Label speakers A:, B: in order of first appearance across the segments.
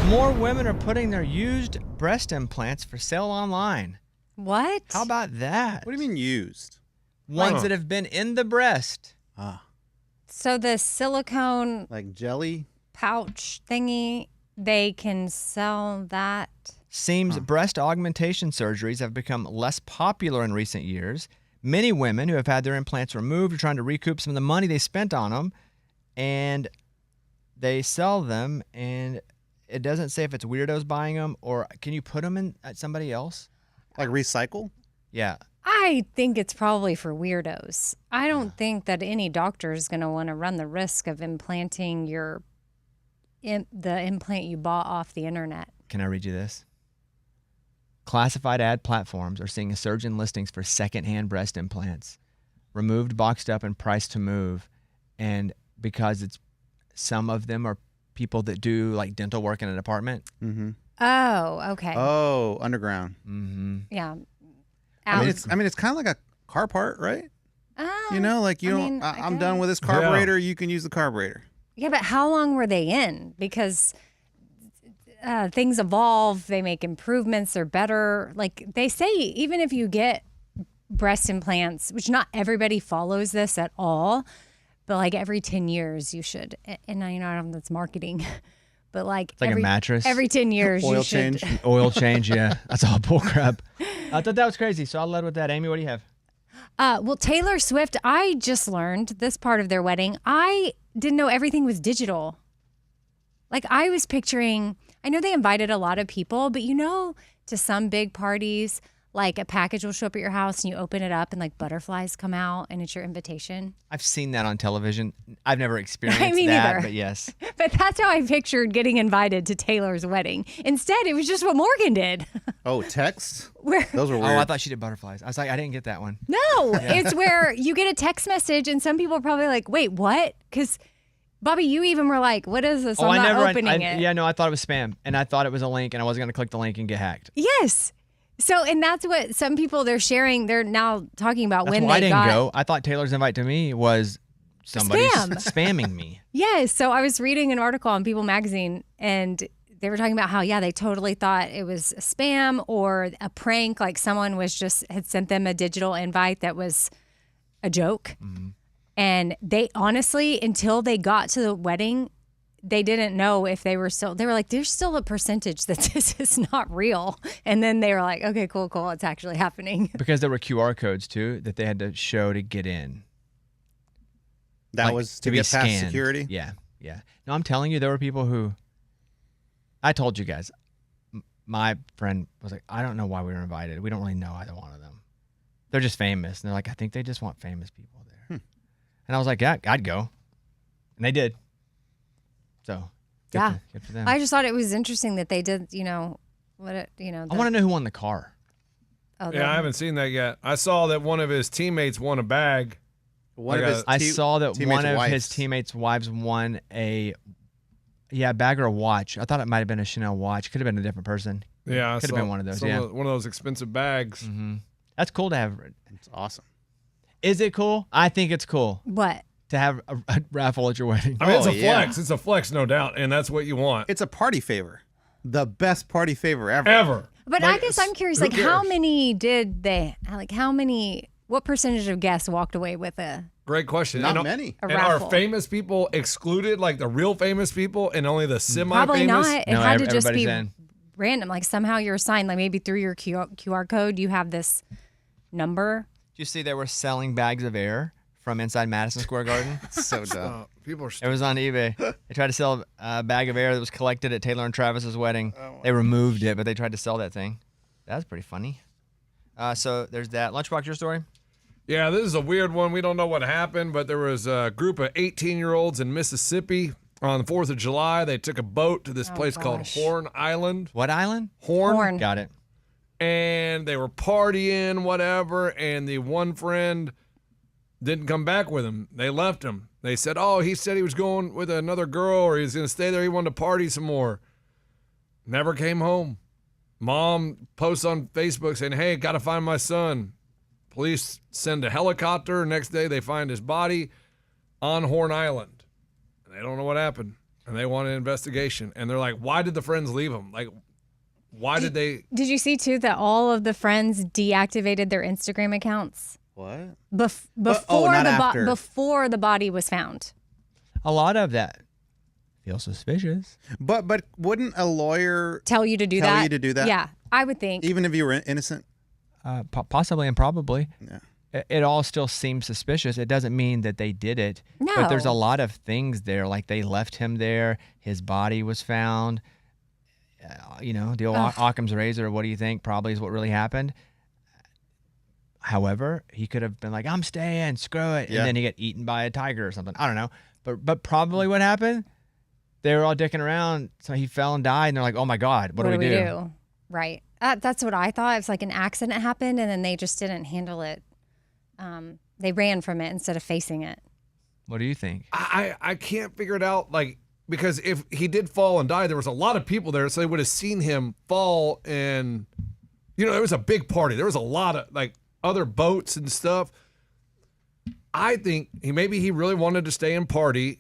A: More women are putting their used breast implants for sale online.
B: What?
A: How about that?
C: What do you mean used?
A: Ones that have been in the breast.
B: So the silicone
C: like jelly
B: pouch thingy, they can sell that?
A: Seems breast augmentation surgeries have become less popular in recent years. Many women who have had their implants removed are trying to recoup some of the money they spent on them, and they sell them, and it doesn't say if it's weirdos buying them, or can you put them in at somebody else?
C: Like recycle?
A: Yeah.
B: I think it's probably for weirdos. I don't think that any doctor is going to want to run the risk of implanting the implant you bought off the internet.
A: Can I read you this? Classified ad platforms are seeing a surge in listings for secondhand breast implants, removed, boxed up, and priced to move. And because some of them are people that do like dental work in an apartment.
C: Mm-hmm.
B: Oh, okay.
C: Oh, underground.
A: Mm-hmm.
B: Yeah.
C: I mean, it's kind of like a car part, right? You know, like I'm done with this carburetor. You can use the carburetor.
B: Yeah, but how long were they in? Because things evolve, they make improvements, they're better. Like they say, even if you get breast implants, which not everybody follows this at all, but like every 10 years you should. And I know that's marketing. But like
A: it's like a mattress.
B: Every 10 years
C: oil
B: you
C: change.
B: should.
A: Oil change, yeah. That's all bull crap. I thought that was crazy, so I'll lead with that. Amy, what do you have?
B: Well, Taylor Swift, I just learned this part of their wedding. I didn't know everything was digital. Like I was picturing, I know they invited a lot of people, but to some big parties, like a package will show up at your house and you open it up and like butterflies come out and it's your invitation.
A: I've seen that on television. I've never experienced
B: Me
A: that,
B: neither.
A: but yes.
B: But that's how I pictured getting invited to Taylor's wedding. Instead, it was just what Morgan did.
C: Oh, text?
B: Where?
C: Those were weird.
A: Oh, I thought she did butterflies. I was like, I didn't get that one.
B: No, it's where you get a text message and some people are probably like, wait, what? Because Bobby, you even were like, what is this? I'm not opening it.
A: Yeah, no, I thought it was spam. And I thought it was a link and I wasn't going to click the link and get hacked.
B: Yes. So, and that's what some people they're sharing. They're now talking about
A: That's
B: when
A: why
B: they
A: I didn't go. I thought Taylor's invite to me was somebody spamming me.
B: Yes. So I was reading an article on People Magazine and they were talking about how, they totally thought it was a spam or a prank. Like someone had sent them a digital invite that was a joke. Mm-hmm. And they honestly, until they got to the wedding, they didn't know if they were like, there's still a percentage that this is not real. And then they were like, okay, cool. It's actually happening.
A: Because there were QR codes too that they had to show to get in.
C: That was to get past
A: scanned.
C: Security?
A: Yeah. No, I'm telling you, there were people who, I told you guys, my friend was like, I don't know why we were invited. We don't really know either one of them. They're just famous. And they're like, I think they just want famous people there. And I was like, yeah, I'd go. And they did. So, good for them.
B: I just thought it was interesting that they did, I want
A: to know who won the car.
D: Oh, yeah, I haven't seen that yet. I saw that one of his teammates won a bag.
A: I saw that one of his teammates' wives won a bag or a watch. I thought it might have been a Chanel watch. Could have been a different person.
D: Yeah,
A: could have been one of those. Yeah,
D: one of those expensive bags.
A: Mm-hmm. That's cool to have.
C: It's awesome.
A: Is it cool? I think it's cool.
B: What?
A: To have a raffle at your wedding.
D: I mean, it's a flex. It's a flex, no doubt, and that's what you want.
C: It's a party favor. The best party favor ever.
B: But I guess I'm curious, like, how many did they, like, what percentage of guests walked away with a
D: Great question.
C: Not many.
D: And are famous people excluded, like the real famous people, and only the semi-famous?
B: Probably not. It had to just be
A: in.
B: Random. Like, somehow you're assigned, like, maybe through your QR code, you have this number.
A: Did you see they were selling bags of air from inside Madison Square Garden?
C: So dumb.
D: People are
A: it was on eBay. They tried to sell a bag of air that was collected at Taylor and Travis's wedding. They removed it, but they tried to sell that thing. That was pretty funny. So there's that. Lunchbox, your story?
D: Yeah, this is a weird one. We don't know what happened, but there was a group of 18-year-olds in Mississippi on the 4th of July. They took a boat to this place called Horn Island.
A: What island?
D: Horn.
A: Got it.
D: And they were partying, whatever, and the one friend didn't come back with him. They left him. They said, he said he was going with another girl or he was going to stay there. He wanted to party some more. Never came home. Mom posts on Facebook saying, hey, got to find my son. Police send a helicopter. Next day, they find his body on Horn Island. They don't know what happened. and they want an investigation. And they're like, why did the friends leave them? Like, why did they?
B: Did you see, too, that all of the friends deactivated their Instagram accounts?
C: What?
B: Before the body was found.
A: A lot of that feels suspicious.
C: But wouldn't a lawyer
B: tell you to do
C: tell
B: that?
C: you to do that?
B: Yeah, I would think.
C: Even if you were innocent?
A: Possibly and probably.
C: Yeah.
A: It all still seems suspicious. It doesn't mean that they did it.
B: No.
A: But there's a lot of things there. Like they left him there. His body was found. The old Occam's razor. What do you think? Probably is what really happened. However, he could have been like, I'm staying, screw it.
C: Yeah.
A: And then he got eaten by a tiger or something. I don't know. But probably what happened, they were all dicking around. So he fell and died. And they're like, oh my God, what do we do?
B: Right. That's what I thought. It was like an accident happened and then they just didn't handle it. They ran from it instead of facing it.
A: What do you think?
D: I can't figure it out. Like, because if he did fall and die, there was a lot of people there. So they would have seen him fall and, there was a big party. There was a lot of like other boats and stuff. I think maybe he really wanted to stay and party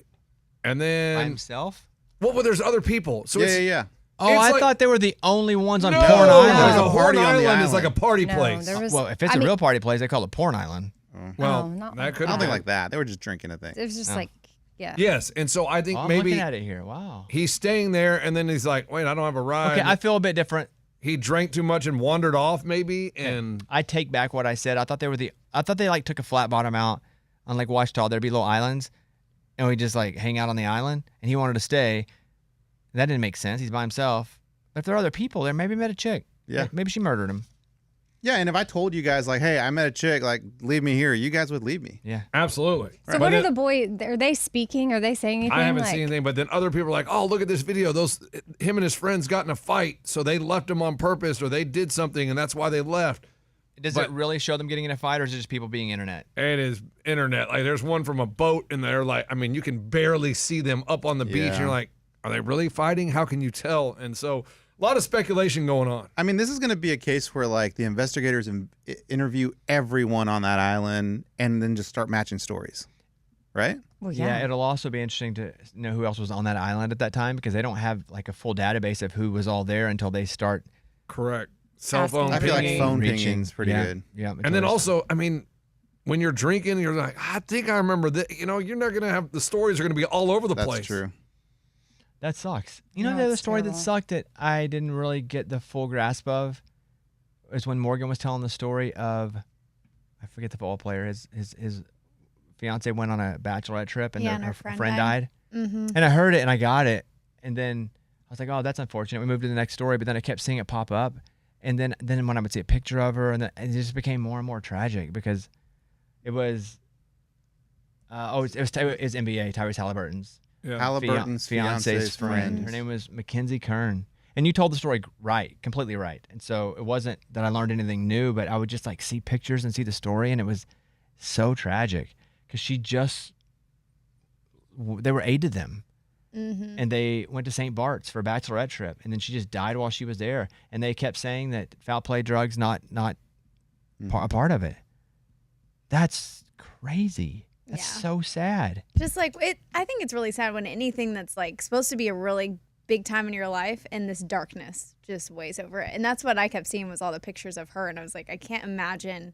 D: and then.
A: By himself?
D: Well, but there's other people. So
C: Yeah.
A: Oh, I thought they were the only ones on
D: No,
A: Porn Island.
C: There's a party on the
D: Island is
C: island.
D: like a party
B: No,
D: place.
B: there was-
A: Well, if it's a real party place, they call it Porn Island.
D: Well,
B: not
D: that
B: like
D: could
C: I don't
D: be
C: think like that. They were just drinking, I think.
B: It was just like, yeah.
D: Yes, and so I think
A: Oh, I'm
D: maybe
A: looking at it here. Wow.
D: he's staying there, and then he's like, "Wait, I don't have a ride."
A: Okay, I feel a bit different.
D: He drank too much and wandered off, maybe, and
A: I take back what I said. I thought they like took a flat bottom out on Lake Ouachita. There'd be little islands, and we just like hang out on the island. And he wanted to stay. That didn't make sense. He's by himself. But if there are other people there, maybe he met a chick.
C: Yeah.
A: Maybe she murdered him.
C: Yeah, and if I told you guys, like, hey, I met a chick, like, leave me here, you guys would leave me.
A: Yeah.
D: absolutely.
B: So
D: But
B: what are
D: then-
B: the boys? Are they speaking? Are they saying anything?
D: I haven't
B: like,
D: seen anything, but then other people are like, "Oh, look at this video. Him and his friends got in a fight, so they left him on purpose, or they did something, and that's why they left."
A: Does
D: But-
A: it really show them getting in a fight, or is it just people being internet?
D: It is internet. Like, there's one from a boat, and they're like, I mean, you can barely see them up on the beach.
C: Yeah.
D: And you're like, are they really fighting? How can you tell? And so, a lot of speculation going on.
C: I mean, this is going to be a case where, like, the investigators interview everyone on that island and then just start matching stories, right?
B: Well,
A: Yeah.
B: yeah.
A: It'll also be interesting to know who else was on that island at that time because they don't have like a full database of who was all there until they start
D: Correct. Cell phone
C: I feel like
D: pinging.
C: phone
A: reaching.
C: pinging's pretty
A: Yeah.
C: good.
A: Yeah.
D: And then also, I mean, when you're drinking, you're like, I think I remember that. You're not going to have the stories are going to be all over the
C: That's
D: place.
C: true.
A: That sucks. You know
B: No,
A: the other
B: it's
A: story
B: terrible.
A: that sucked that I didn't really get the full grasp of is when Morgan was telling the story of I forget the football player. His fiance went on a bachelorette trip and
E: Yeah, and
A: her
E: her friend
A: friend
E: died.
A: died.
E: Mm-hmm.
A: And I heard it and I got it. And then I was like, oh, that's unfortunate. We moved to the next story, but then I kept seeing it pop up. And then when I would see a picture of her, and then it just became more and more tragic because it was it was NBA, Tyrese Halliburton's
D: Yeah.
C: Halliburton's fiance's friend.
A: Her name was Mackenzie Kern. And you told the story right, completely right. And so it wasn't that I learned anything new, but I would just like see pictures and see the story, and it was so tragic because they were aided them.
E: Mm-hmm.
A: And they went to St. Bart's for a bachelorette trip, and then she just died while she was there. And they kept saying that foul play, drugs, not a part of it. That's crazy. That's
E: Yeah.
A: so sad.
E: Just like it, I think it's really sad when anything that's like supposed to be a really big time in your life and this darkness just weighs over it. And that's what I kept seeing was all the pictures of her, and I was like, I can't imagine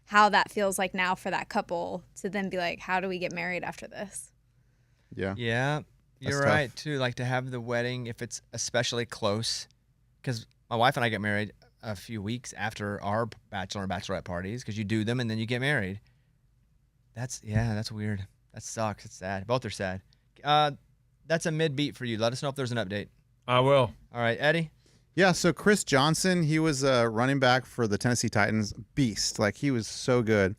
E: how that feels like now for that couple to then be like, how do we get married after this?
C: Yeah.
A: Yeah, you're
C: That's tough.
A: right too. Like to have the wedding if it's especially close, because my wife and I get married a few weeks after our bachelor and bachelorette parties because you do them and then you get married. That's weird. That sucks. It's sad. Both are sad. That's a mid-beat for you. Let us know if there's an update.
D: I will.
A: All right, Eddie.
C: Yeah, so Chris Johnson, he was running back for the Tennessee Titans. Beast. Like, he was so good.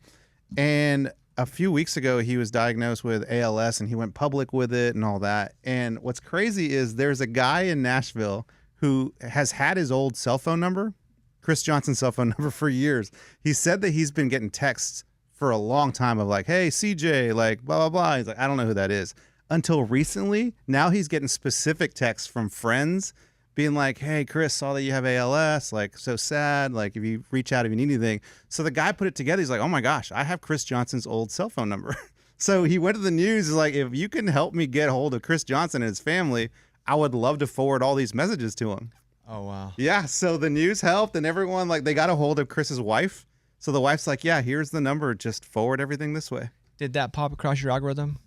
C: And a few weeks ago, he was diagnosed with ALS, and he went public with it and all that. And what's crazy is there's a guy in Nashville who has had his old cell phone number, Chris Johnson's cell phone number, for years. He said that he's been getting texts for a long time of like, hey, CJ, like, blah, blah, blah. He's like, I don't know who that is. Until recently, now he's getting specific texts from friends being like, hey, Chris, saw that you have ALS, like, so sad, like, if you reach out if you need anything. So the guy put it together. He's like, oh my gosh, I have Chris Johnson's old cell phone number. So he went to the news. He's like, if you can help me get hold of Chris Johnson and his family, I would love to forward all these messages to him.
A: Oh, wow.
C: Yeah, so the news helped, and everyone, like, they got a hold of Chris's wife. So the wife's like, yeah, here's the number. Just forward everything this way.
A: Did that pop across your algorithm?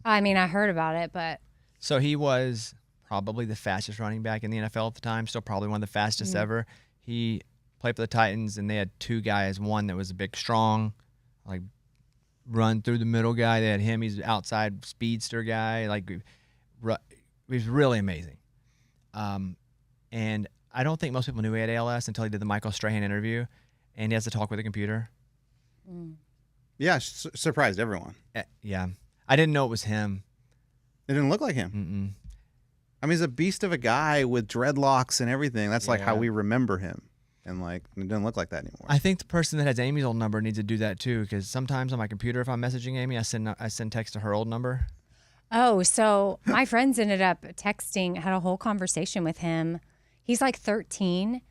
B: I mean, I heard about it, but
A: So he was probably the fastest running back in the NFL at the time, still probably one of the fastest ever. He played for the Titans, and they had two guys. One that was a big, strong, like, run through the middle guy. They had him. He's an outside speedster guy. Like, he was really amazing. And I don't think most people knew he had ALS until he did the Michael Strahan interview, and he has to talk with a computer.
C: Yeah, surprised everyone.
A: Yeah. I didn't know it was him.
C: It didn't look like him.
A: Mm-mm.
C: I mean, he's a beast of a guy with dreadlocks and everything. That's like how we remember him. And like, it doesn't look like that anymore.
A: I think the person that has Amy's old number needs to do that too, because sometimes on my computer, if I'm messaging Amy, I send text to her old number.
B: oh, so my friends ended up texting, had a whole conversation with him. He's like 13.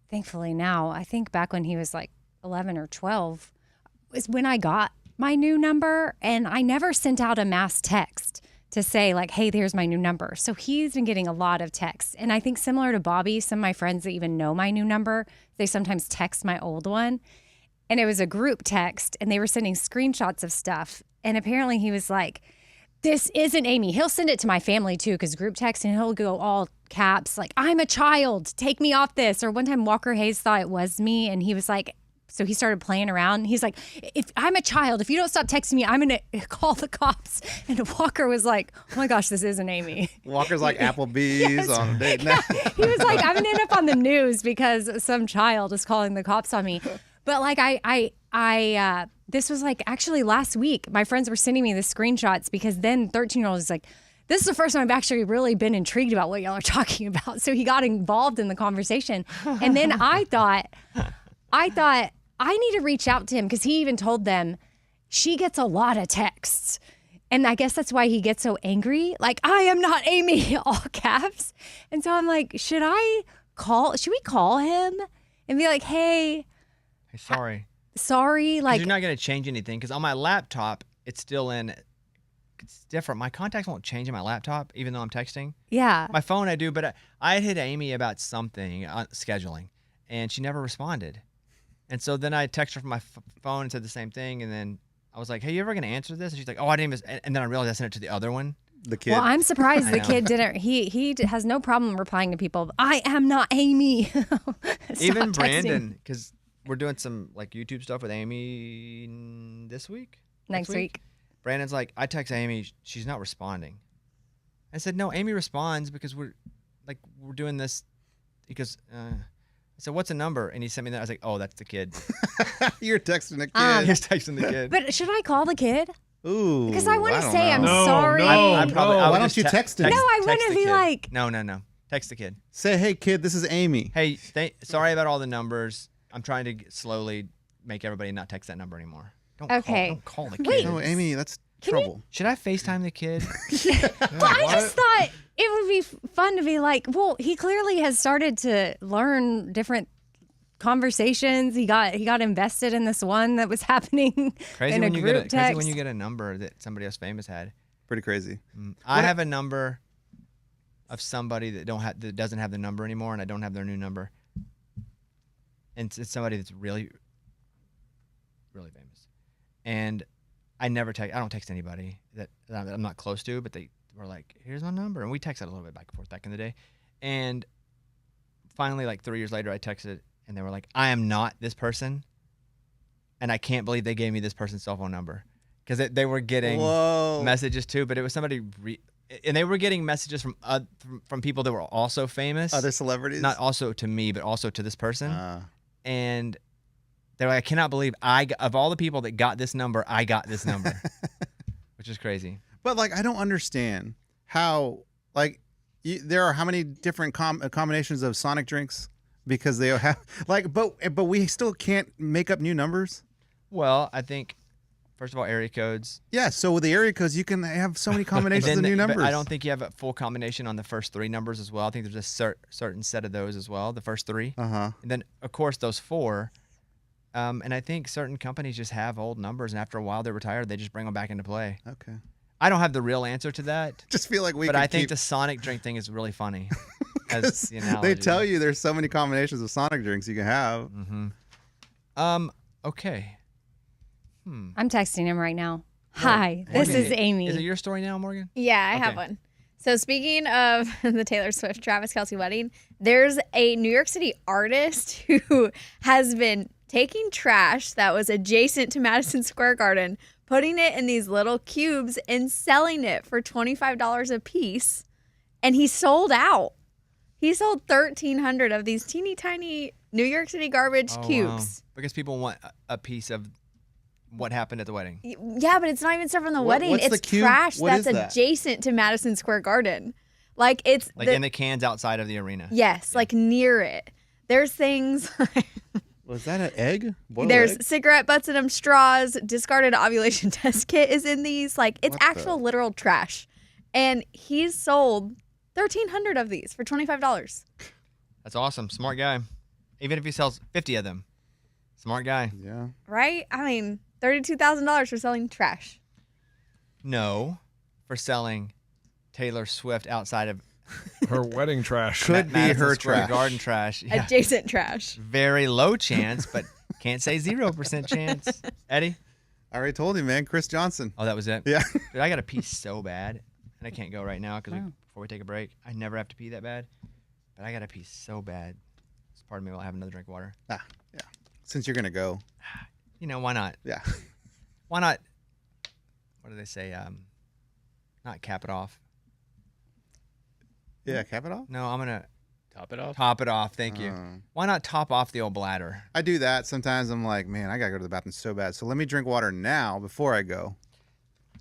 B: Thankfully now, I think back when he was like 11 or 12 was when I got my new number, and I never sent out a mass text to say like, hey, there's my new number. So he's been getting a lot of texts. And I think similar to Bobby, some of my friends that even know my new number, they sometimes text my old one. And it was a group text, and they were sending screenshots of stuff. And apparently he was like, this isn't Amy. He'll send it to my family too, because group text, and he'll go all caps like, I'm a child, take me off this. Or one time Walker Hayes thought it was me, and he was like, so he started playing around. He's like, if I'm a child, if you don't stop texting me, I'm going to call the cops. And Walker was like, oh my gosh, this isn't Amy.
C: Walker's like Applebee's on a date now.
B: He was like, I'm going to end up on the news because some child is calling the cops on me. But like, this was like actually last week, my friends were sending me the screenshots, because then 13-year-old is like, this is the first time I've actually really been intrigued about what y'all are talking about. So he got involved in the conversation. And then I thought, I need to reach out to him, because he even told them she gets a lot of texts. And I guess that's why he gets so angry. Like, I am not Amy, all caps. And so I'm like, should we call him and be like, hey,
A: Sorry.
B: Like,
A: you're not going to change anything, because on my laptop, it's different. My contacts won't change on my laptop, even though I'm texting.
B: yeah.
A: My phone, I do, but I had hit Amy about something, scheduling, and she never responded. And so then I texted her from my phone and said the same thing, and then I was like, hey, you ever going to answer this? And she's like, oh, I didn't even, and then I realized I sent it to the other one.
C: The kid.
B: Well, I'm surprised the
A: know.
B: kid didn't. He has no problem replying to people. I am not Amy. Stop
A: Even
B: texting.
A: Brandon, because we're doing some like YouTube stuff with Amy this week.
B: Next week.
A: Brandon's like, I text Amy, she's not responding. I said, no, Amy responds because we're doing this. Because I said, what's a number? And he sent me that. I was like, oh, that's the kid.
C: You're texting a kid.
A: He's texting the kid.
B: But should I call the kid?
C: Ooh.
B: Because I want to
C: don't
B: say I'm
C: know.
B: sorry.
D: No,
A: I
D: no.
A: probably- I
C: Why
A: would
C: don't
A: just
C: you text him?
B: No, I want
A: text
B: to
A: the
B: be
A: kid.
B: like,
A: No. Text the kid.
C: Say, hey, kid, this is Amy.
A: Hey, sorry about all the numbers. I'm trying to slowly make everybody not text that number anymore.
B: Okay.
A: Don't call the kid.
B: Wait.
C: No, Amy, that's
B: Can you-
C: trouble.
A: Should I FaceTime the kid?
B: well, I just thought it would be fun to be like, well, he clearly has started to learn different conversations. He got invested in this one that was happening
A: Crazy
B: in a
A: when you
B: group
A: get
B: text.
A: crazy when you get a number that somebody else famous had.
C: Pretty crazy.
A: I have a number of somebody that doesn't have the number anymore, and I don't have their new number. And it's somebody that's really, really famous. And I don't text anybody that I'm not close to, but they were like, here's my number. And we texted a little bit back and forth back in the day. And finally, like 3 years later, I texted, and they were like, I am not this person. And I can't believe they gave me this person's cell phone number. Because they were getting messages too, but it was somebody, and they were getting messages from people that were also famous.
C: Other celebrities?
A: Not also to me, but also to this person. And they're like, I cannot believe of all the people that got this number, I got this number, which is crazy.
C: But like, I don't understand how, like, there are how many different combinations of Sonic drinks, because they have like, but we still can't make up new numbers.
A: Well, I think, first of all, area codes.
C: Yeah, so with the area codes, you can have so many combinations of new numbers.
A: But I don't think you have a full combination on the first three numbers as well. I think there's a certain set of those as well, the first three.
C: Uh-huh.
A: And then, of course, those four, And I think certain companies just have old numbers, and after a while they're retired, they just bring them back into play.
C: Okay.
A: I don't have the real answer to that,
C: Just feel like we.
A: but
C: could
A: I think
C: keep,
A: the Sonic drink thing is really funny. As
C: 'cause
A: the analogy.
C: they tell you there's so many combinations of Sonic drinks you can have.
A: Okay.
B: I'm texting him right now. Hi, this
A: Morgan,
B: is Amy.
A: Is it your story now, Morgan?
E: Yeah, I have
A: Okay.
E: one. So speaking of the Taylor Swift Travis Kelce wedding, there's a New York City artist who has been taking trash that was adjacent to Madison Square Garden, putting it in these little cubes and selling it for $25 a piece. And he sold out. He sold 1,300 of these teeny tiny New York City garbage
A: Oh, wow.
E: cubes.
A: Because people want a piece of what happened at the wedding.
E: Yeah, but it's not even stuff from the wedding.
C: what's the
E: It's
C: cube?
E: trash
C: What
E: that's
C: is that?
E: adjacent to Madison Square Garden. Like it's
A: Like in the cans outside of the arena.
E: yes, like near it. There's things
C: Was that an egg? Boiled
E: there's
C: egg?
E: cigarette butts in them, straws, discarded ovulation test kit is in these. Like it's
C: What the-
E: actual literal trash. And he's sold 1,300 of these for $25.
A: That's awesome. Smart guy. Even if he sells 50 of them. Smart guy.
C: Yeah.
E: Right? I mean, $32,000 for selling trash.
A: No. For selling Taylor Swift outside of
D: Her wedding trash.
C: Could be
A: Madison
C: her
A: Square
C: trash.
A: Garden trash. Yeah.
E: Adjacent trash.
A: Very low chance, but can't say 0% chance. Eddie?
C: I already told you, man. Chris Johnson.
A: Oh, that was it?
C: Yeah.
A: Dude, I got to pee so bad, and I can't go right now because before we take a break, I never have to pee that bad, but I got to pee so bad. So pardon me while I have another drink of water.
C: Yeah. Since you're gonna go.
A: You know, why not?
C: Yeah.
A: Why not? What do they say? Not cap it off.
C: Yeah. Cap it off.
A: No, I'm going to
F: Top it off.
A: top it off. Thank you.
C: Oh.
A: Why not top off the old bladder?
C: I do that sometimes. I'm like, man, I gotta go to the bathroom so bad. So let me drink water now before I go.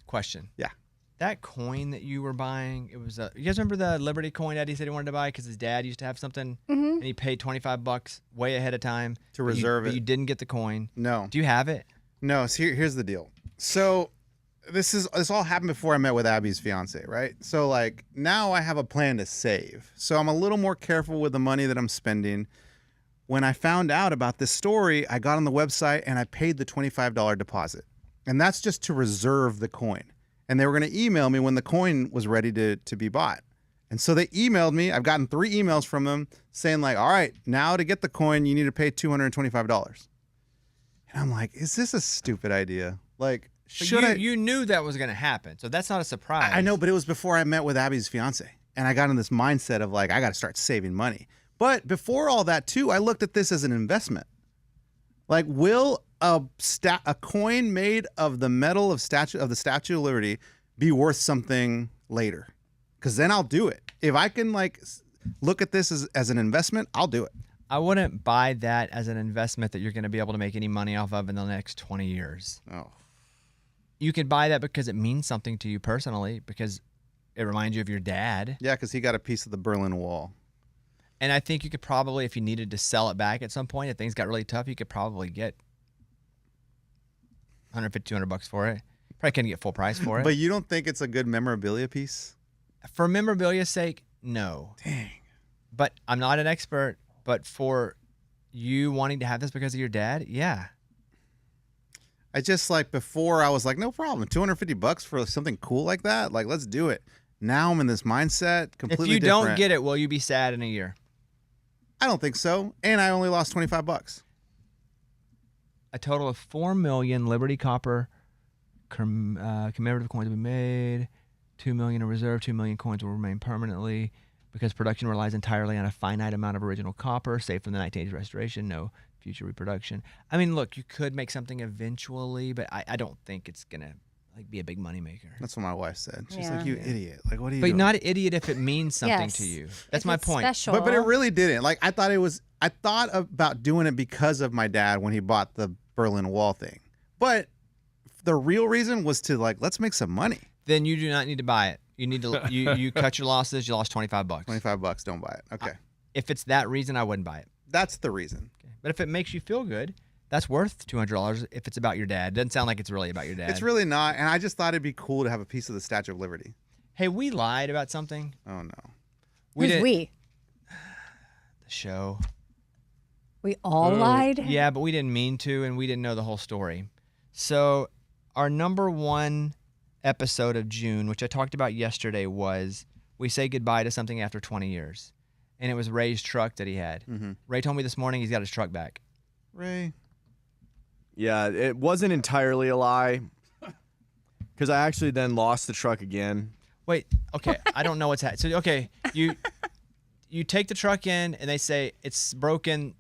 A: Question.
C: Yeah.
A: That coin that you were buying, it was you guys remember the Liberty coin Eddie said he wanted to buy because his dad used to have something and he paid $25 way ahead of time
C: To
A: but
C: reserve
A: but
C: it.
A: you didn't get the coin.
C: No.
A: Do you have it?
C: No. So here's the deal. So this all happened before I met with Abby's fiance, right? So like now I have a plan to save. So I'm a little more careful with the money that I'm spending. When I found out about this story, I got on the website and I paid the $25 deposit. And that's just to reserve the coin. And they were going to email me when the coin was ready to be bought. And so they emailed me. I've gotten 3 emails from them saying like, all right, now to get the coin, you need to pay $225. And I'm like, is this a stupid idea? Like,
A: But
C: should I?
A: you knew that was going to happen, so that's not a surprise.
C: I know, but it was before I met with Abby's fiance. And I got in this mindset of like, I got to start saving money. But before all that too, I looked at this as an investment. Like, will a coin made of the metal of the Statue of Liberty be worth something later? Because then I'll do it. If I can like look at this as an investment, I'll do it.
A: I wouldn't buy that as an investment that you're going to be able to make any money off of in the next 20 years.
C: Oh,
A: You could buy that because it means something to you personally, because it reminds you of your dad.
C: yeah, because he got a piece of the Berlin Wall.
A: And I think you could probably, if you needed to sell it back at some point, if things got really tough, you could probably get $150, $200 for it. Probably couldn't get full price for it.
C: But you don't think it's a good memorabilia piece?
A: For memorabilia's sake, no.
C: Dang.
A: But I'm not an expert. But for you wanting to have this because of your dad, yeah.
C: I just like before I was like, no problem, $250 for something cool like that. Like, let's do it. Now I'm in this mindset completely
A: If you
C: different.
A: don't get it, will you be sad in a year?
C: I don't think so. And I only lost $25.
A: A total of 4 million Liberty Copper commemorative coins will be made. 2 million in reserve. 2 million coins will remain permanently because production relies entirely on a finite amount of original copper, saved from the 1980s restoration. No future reproduction. I mean, look, you could make something eventually, but I don't think it's gonna like be a big moneymaker.
C: That's what my wife said. She's
B: Yeah.
C: like, you idiot. Like, what are you
A: But
C: doing?
A: not an idiot if it means something
B: Yes.
A: to you. That's
B: If
A: my
B: it's
A: point.
B: Special.
C: But it really didn't. Like, I thought about doing it because of my dad when he bought the Berlin Wall thing. But the real reason was to like, let's make some money.
A: Then you do not need to buy it. You need to you cut your losses. You lost $25.
C: $25, don't buy it. Okay.
A: If it's that reason, I wouldn't buy it.
C: That's the reason.
A: But if it makes you feel good, that's worth $200 if it's about your dad. It doesn't sound like it's really about your dad.
C: It's really not. And I just thought it'd be cool to have a piece of the Statue of Liberty.
A: Hey, we lied about something.
C: Oh, no.
B: Who's
A: didn't-
B: we?
A: The show.
B: We all lied?
A: Yeah, but we didn't mean to, and we didn't know the whole story. So our number one episode of June, which I talked about yesterday, was we say goodbye to something after 20 years. And it was Ray's truck that he had.
C: Mm-hmm.
A: Ray told me this morning he's got his truck back.
C: Ray.
F: Yeah, it wasn't entirely a lie because I actually then lost the truck again.
A: Wait, okay, I don't know what's happening. So, okay, you take the truck in, and they say it's broken,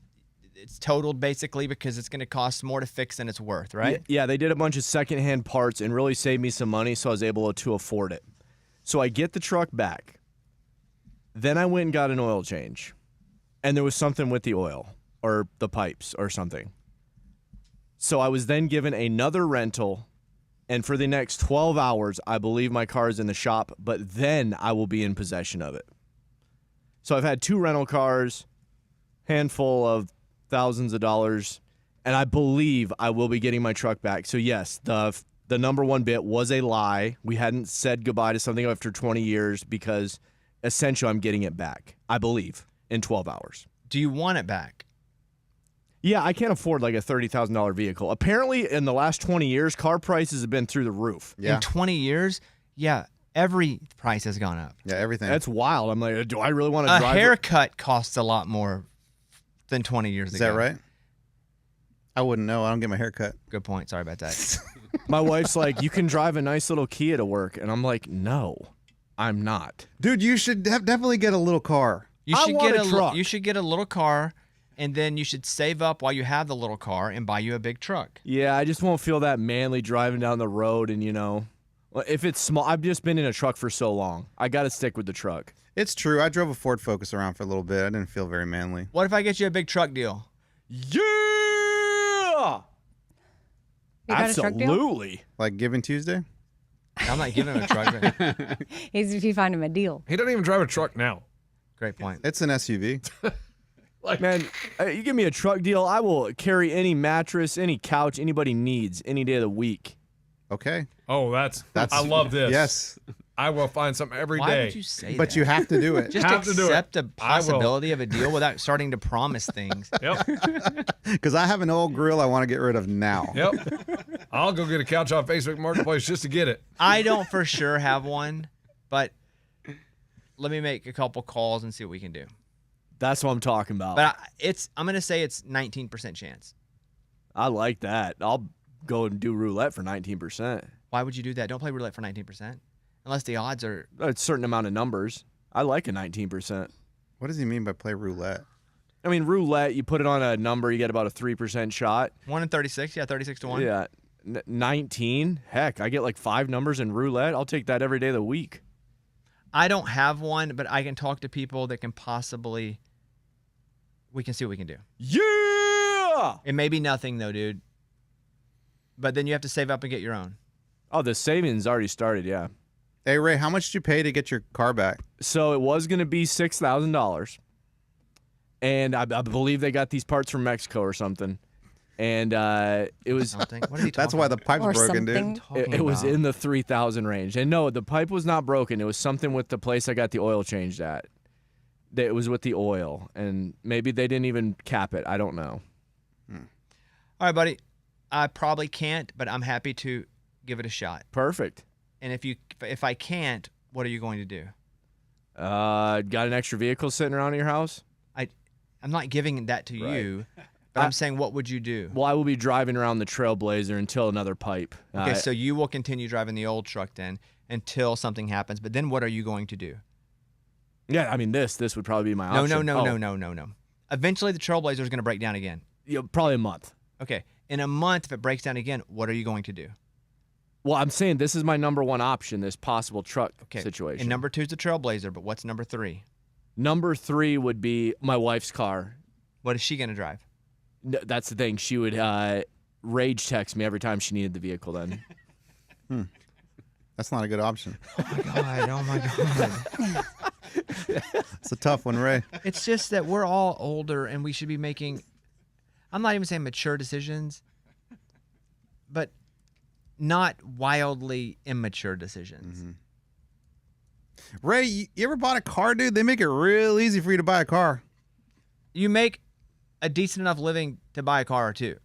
A: it's totaled basically because it's going to cost more to fix than it's worth, right?
F: Yeah, they did a bunch of secondhand parts and really saved me some money, so I was able to afford it. So I get the truck back. Then I went and got an oil change, and there was something with the oil or the pipes or something. So I was then given another rental, and for the next 12 hours, I believe my car is in the shop, but then I will be in possession of it. So I've had 2 rental cars, handful of thousands of dollars, and I believe I will be getting my truck back. So yes, the number one bit was a lie. We hadn't said goodbye to something after 20 years because essentially I'm getting it back, I believe, in 12 hours.
A: Do you want it back?
F: Yeah, I can't afford like a $30,000 vehicle. Apparently, in the last 20 years, car prices have been through the roof.
C: Yeah.
A: In 20 years, yeah, every price has gone up.
C: Yeah, everything.
F: That's wild. I'm like, do I really want to
A: A
F: drive?
A: haircut costs a lot more than 20 years
C: Is
A: ago.
C: that right? I wouldn't know. I don't get my hair cut.
A: Good point. Sorry about that.
F: My wife's like, you can drive a nice little Kia to work. And I'm like, no, I'm not.
C: Dude, you should definitely get a little car.
A: You
F: I
A: should
F: want
A: get
F: a truck.
A: You should get a little car, and then you should save up while you have the little car and buy you a big truck.
F: Yeah, I just won't feel that manly driving down the road. And, if it's small, I've just been in a truck for so long. I got to stick with the truck.
C: It's true. I drove a Ford Focus around for a little bit. I didn't feel very manly.
A: What if I get you a big truck deal?
F: Yeah!
B: You got a truck deal?
F: Absolutely.
C: Like Giving Tuesday?
A: I'm not giving him a truck.
B: If you find him a deal.
D: He doesn't even drive a truck now.
A: Great point.
C: It's an SUV.
F: Man, you give me a truck deal, I will carry any mattress, any couch anybody needs any day of the week.
C: Okay.
D: Oh, that's I love this.
C: Yes.
D: I will find something every day.
A: Why would you say that?
C: But you have to do it.
A: Just
D: have to do it.
A: accept the
D: I will.
A: possibility of a deal without starting to promise things.
D: Yep.
C: Because I have an old grill I want to get rid of now.
D: Yep. I'll go get a couch off Facebook Marketplace just to get it.
A: I don't for sure have one, but let me make a couple calls and see what we can do.
F: That's what I'm talking about.
A: But I'm going to say it's 19% chance.
F: I like that. I'll go and do roulette for 19%.
A: Why would you do that? Don't play roulette for 19%. Unless the odds are...
F: A certain amount of numbers. I like a 19%.
C: What does he mean by play roulette?
F: I mean, roulette, you put it on a number, you get about a 3% shot.
A: 1 in 36. Yeah, 36 to 1.
F: Yeah. 19? Heck, I get like 5 numbers in roulette. I'll take that every day of the week.
A: I don't have one, but I can talk to people that can possibly... We can see what we can do.
F: Yeah!
A: It may be nothing, though, dude. But then you have to save up and get your own.
F: Oh, the savings already started, yeah.
C: Hey, Ray, how much did you pay to get your car back?
F: So it was going to be $6,000. And I believe they got these parts from Mexico or something. And it was...
A: Something. What are you talking
C: That's why the pipe's
B: Or
C: broken,
B: something.
C: dude.
F: It was in the 3,000 range. And no, the pipe was not broken. It was something with the place I got the oil changed at. It was with the oil. And maybe they didn't even cap it. I don't know.
A: All right, buddy. I probably can't, but I'm happy to give it a shot.
F: Perfect.
A: And if I can't, what are you going to do?
F: Got an extra vehicle sitting around at your house?
A: I'm not giving that to you, but I'm saying, what would you do?
F: Well, I will be driving around the Trailblazer until another pipe.
A: Okay, so you will continue driving the old truck then until something happens. But then what are you going to do?
F: Yeah, I mean, this would probably be my option.
A: No. Eventually, the Trailblazer is going to break down again.
F: Yeah, probably a month.
A: Okay. In a month, if it breaks down again, what are you going to do?
F: Well, I'm saying this is my number one option, this possible truck situation.
A: And number 2 is the Trailblazer, but what's number 3?
F: Number 3 would be my wife's car.
A: What is she going to drive?
F: That's the thing. She would rage text me every time she needed the vehicle then.
C: That's not a good option.
A: Oh, my God.
C: It's a tough one, Ray.
A: It's just that we're all older and we should be making, I'm not even saying mature decisions, but not wildly immature decisions.
C: Mm-hmm. Ray, you ever bought a car, dude? They make it real easy for you to buy a car.
A: You make a decent enough living to buy a car or two.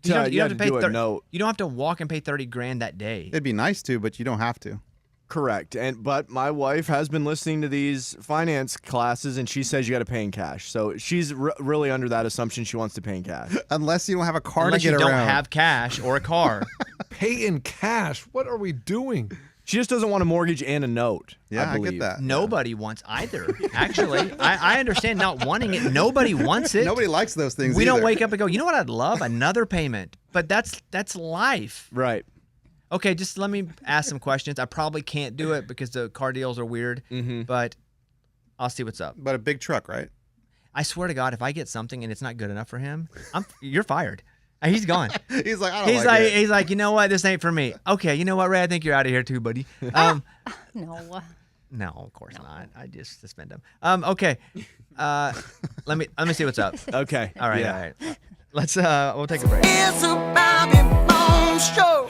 F: You have to
A: pay
F: do a note.
A: You don't have to walk and pay $30,000 that day.
C: It'd be nice to, but you don't have to.
F: Correct. But my wife has been listening to these finance classes, and she says you got to pay in cash. So she's really under that assumption she wants to pay in cash.
C: Unless you don't have a car
A: Unless
C: to get
A: you
C: around.
A: don't have cash or a car.
D: Pay in cash. What are we doing?
F: She just doesn't want a mortgage and a note.
C: Yeah, I
F: believe.
C: get that.
A: Nobody wants either. Actually, I understand not wanting it. Nobody wants it.
C: Nobody likes those things.
A: We don't
C: either.
A: wake up and go, you know what I'd love? Another payment. But that's life.
F: Right.
A: Okay, just let me ask some questions. I probably can't do it because the car deals are weird, but I'll see what's up.
C: But a big truck, right?
A: I swear to God, if I get something and it's not good enough for him, you're fired. He's gone.
C: He's like, I don't like it.
A: He's like, you know what? This ain't for me. Okay, you know what, Ray? I think you're out of here too, buddy.
B: No.
A: No, of course not. I just suspend him. Okay. Let me see what's up.
F: Okay.
A: All right.
F: Yeah.
A: All right. Let's we'll take a break.
G: It's a Bobby Bones Show.